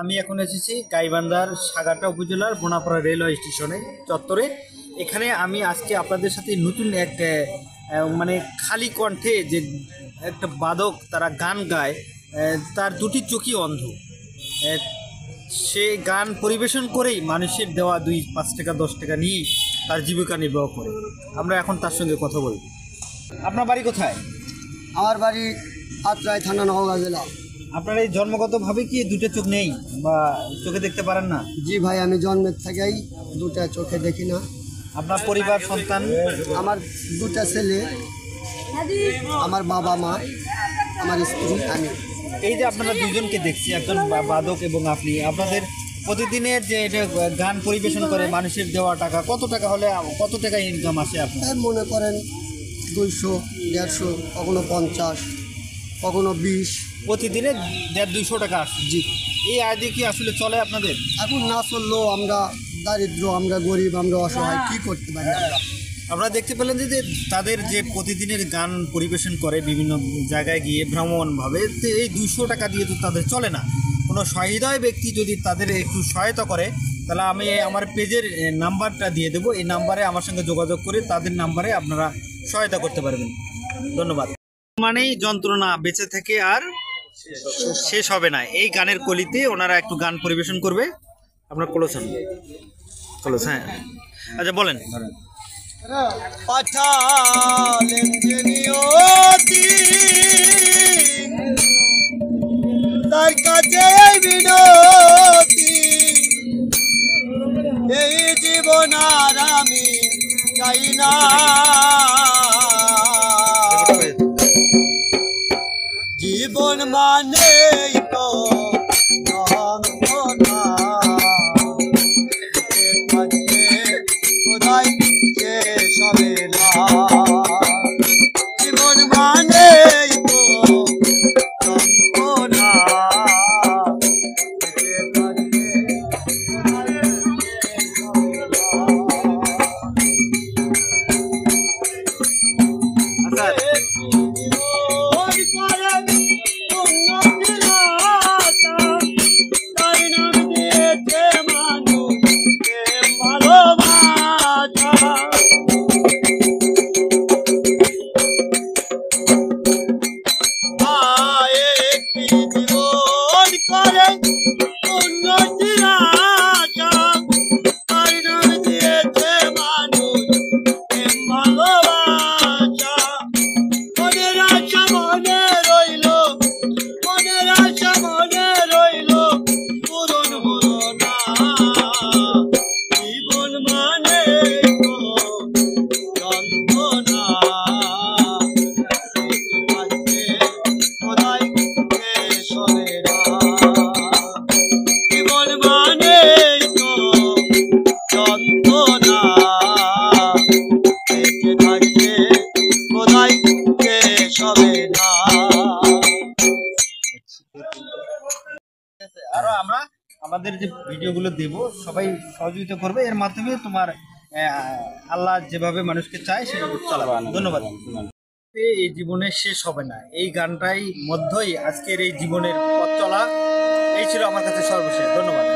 আমি এখন এসেছি গাইবান্ধার সাগারটা উপজেলার বোনাপাড়া রেলওয়ে স্টেশনে চত্বরে। এখানে আমি আজকে আপনাদের সাথে নতুন এক মানে খালি কণ্ঠে যে একটা বাদক তারা গান গায়, তার দুটি চোখই অন্ধ। সে গান পরিবেশন করেই মানুষের দেওয়া 2-5 টাকা 10 টাকা নিয়ে তার জীবিকা নির্বাহ করে। আমরা এখন তার সঙ্গে কথা বলব। আপনার বাড়ি কোথায়? আমার বাড়ি আত্রাই থানা, নওগাঁ জেলা। আপনার এই জন্মগতভাবে কি দুটো চোখ নেই বা চোখে দেখতে পারেন না? জি ভাই, আমি জন্মের থেকেই দুটা চোখে দেখি না। আপনার পরিবার সন্তান? আমার দুটা ছেলে, আমার বাবা মা, আমার স্ত্রী, আমি। এই যে আপনারা দুজনকে দেখছি, একজন বাদক এবং আপনি, আপনাদের প্রতিদিনের যে এটা গান পরিবেশন করে মানুষের দেওয়া টাকা কত টাকা হলে কত টাকা ইনকাম আসে আপনার? মনে করেন 200, 150, কখনো 50, কখনো 20। প্রতিদিনে 150-200 টাকা আসে। জি। এই আয় দিয়ে কি আসলে চলে আপনাদের? এখন না চললেও আমরা দারিদ্র, আমরা গরিব, আমরা অসহায়, কি করতে পারি আমরা? আপনারা দেখতে পেলেন যে তাদের যে প্রতিদিনের গান পরিবেশন করে বিভিন্ন জায়গায় গিয়ে ভ্রমণভাবে, এই 200 টাকা দিয়ে তো তাদের চলে না। কোনো সহৃদয় ব্যক্তি যদি তাদের একটু সহায়তা করে, তাহলে আমি আমার পেজের নাম্বারটা দিয়ে দেবো। এই নাম্বারে আমার সঙ্গে যোগাযোগ করে তাদের নাম্বারে আপনারা সহায়তা করতে পারবেন। ধন্যবাদ। মানেই যন্ত্রণা বেঁচে থেকে আর শেষ হবে না, এই গানের কলিতে ওনারা একটু গান পরিবেশন করবে। আপনার কলস হ্যাঁ, আচ্ছা বলেন। পাঠালেন যে নিয়তি, তার কাছে বিনতি, এই জীবন আর আমি চাই না। জীবন মানে তো কোথায় শেষ হবে না। জীবন মানে তো যন্ত্রণা, আরো আমরা আমাদের যে ভিডিওগুলো দেব সবাই সহযোগিতা করবে, এর মাধ্যমে তোমার আল্লাহ যেভাবে মানুষকে চায় সেভাবে চালাবে। ধন্যবাদ। এই জীবনে শেষ হবে না, এই গানটাই মধ্যই আজকের এই জীবনের পথ চলা। এই ছিল আমার কাছে সর্বশেষ। ধন্যবাদ।